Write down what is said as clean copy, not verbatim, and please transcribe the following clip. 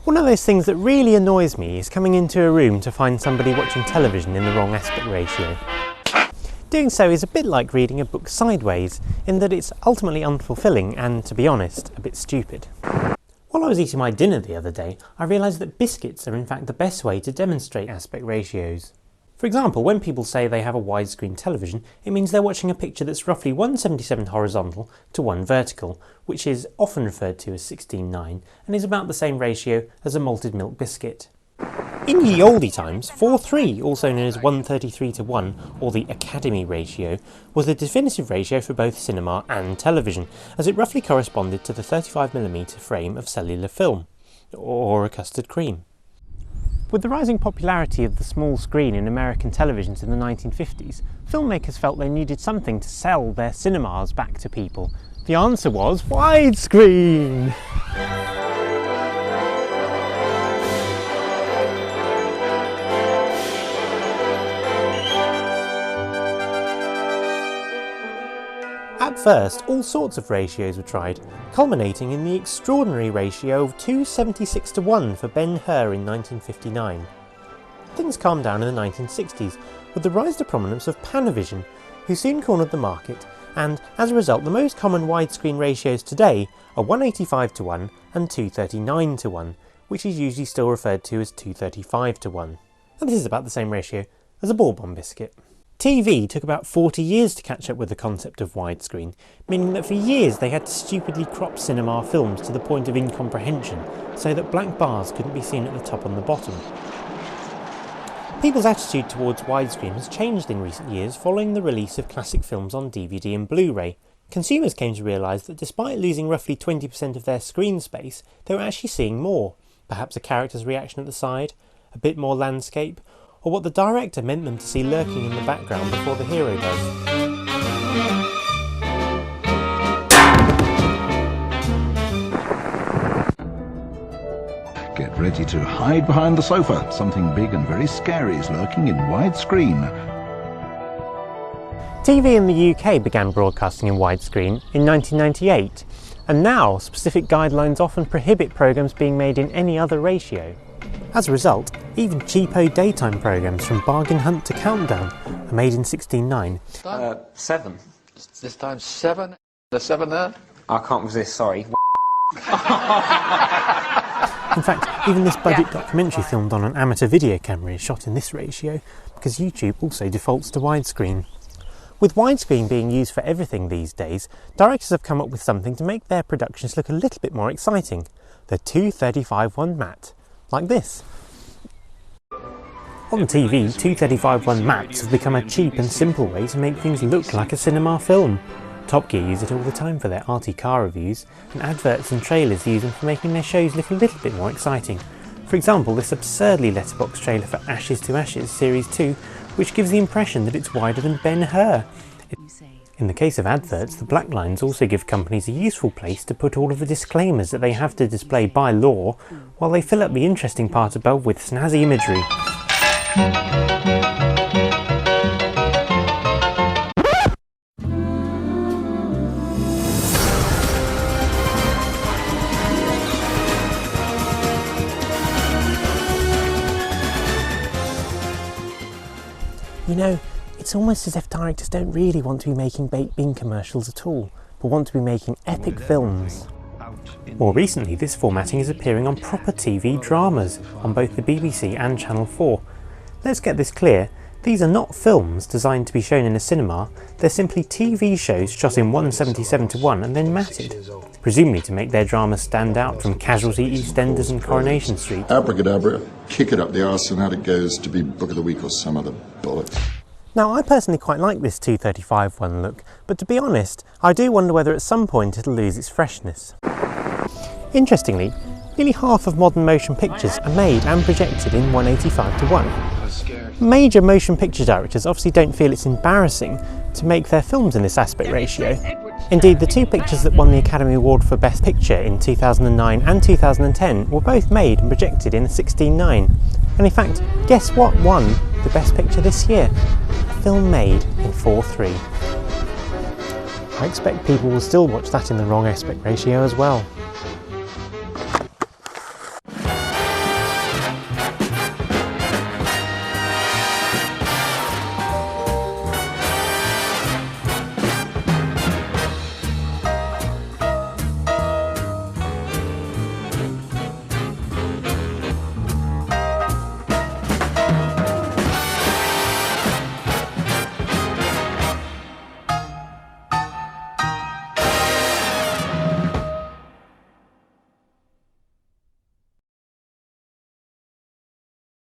One of those things that really annoys me is coming into a room to find somebody watching television in the wrong aspect ratio. Doing so is a bit like reading a book sideways, in that it's ultimately unfulfilling and, to be honest, a bit stupid. While I was eating my dinner the other day, I realised that biscuits are in fact the best way to demonstrate aspect ratios. For example, when people say they have a widescreen television, it means they're watching a picture that's roughly 1/77 horizontal to 1 vertical, which is often referred to as 16:9, and is about the same ratio as a malted milk biscuit. In ye olde times, 4:3, also known as 1:33 to 1, or the Academy ratio, was the definitive ratio for both cinema and television, as it roughly corresponded to the 35mm frame of cellular film, or a custard cream. With the rising popularity of the small screen in American televisions in the 1950s, filmmakers felt they needed something to sell their cinemas back to people. The answer was widescreen! At first, all sorts of ratios were tried, culminating in the extraordinary ratio of 2:76 to 1 for Ben-Hur in 1959. Things calmed down in the 1960s, with the rise to prominence of Panavision, who soon cornered the market, and as a result the most common widescreen ratios today are 185 to 1 and 239 to 1, which is usually still referred to as 235 to 1. And this is about the same ratio as a Bourbon biscuit. TV took about 40 years to catch up with the concept of widescreen, meaning that for years they had to stupidly crop cinema films to the point of incomprehension, so that black bars couldn't be seen at the top and the bottom. People's attitude towards widescreen has changed in recent years following the release of classic films on DVD and Blu-ray. Consumers came to realise that despite losing roughly 20% of their screen space, they were actually seeing more. Perhaps a character's reaction at the side, a bit more landscape, or what the director meant them to see lurking in the background before the hero does. Get ready to hide behind the sofa. Something big and very scary is lurking in widescreen. TV in the UK began broadcasting in widescreen in 1998, and now specific guidelines often prohibit programmes being made in any other ratio. As a result, even cheapo daytime programmes from Bargain Hunt to Countdown are made in 16:9. 7. This time 7? The 7 there? I can't resist, sorry. In fact, even this budget documentary filmed on an amateur video camera is shot in this ratio, because YouTube also defaults to widescreen. With widescreen being used for everything these days, directors have come up with something to make their productions look a little bit more exciting: the 235:1 matte. Like this. On TV, 235:1 mattes have become a cheap and simple way to make things look like a cinema film. Top Gear use it all the time for their arty car reviews, and adverts and trailers use them for making their shows look a little bit more exciting. For example, this absurdly letterboxed trailer for Ashes to Ashes Series 2, which gives the impression that it's wider than Ben-Hur. In the case of adverts, the black lines also give companies a useful place to put all of the disclaimers that they have to display by law, while they fill up the interesting part above with snazzy imagery. You know, it's almost as if directors don't really want to be making baked bean commercials at all, but want to be making epic films. More recently, this formatting is appearing on proper TV dramas on both the BBC and Channel 4. Let's get this clear, these are not films designed to be shown in a cinema, they're simply TV shows shot in 1:77 to 1 and then matted, presumably to make their dramas stand out from Casualty, EastEnders and Coronation Street. Abracadabra, kick it up the arse and out it goes to be Book of the Week or some other bollocks. Now, I personally quite like this 235:1 look, but to be honest, I do wonder whether at some point it'll lose its freshness. Interestingly, nearly half of modern motion pictures are made and projected in 185 to 1. Major motion picture directors obviously don't feel it's embarrassing to make their films in this aspect ratio. Indeed, the two pictures that won the Academy Award for Best Picture in 2009 and 2010 were both made and projected in 16:9. And in fact, guess what won the Best Picture this year? A film made in 4:3. I expect people will still watch that in the wrong aspect ratio as well.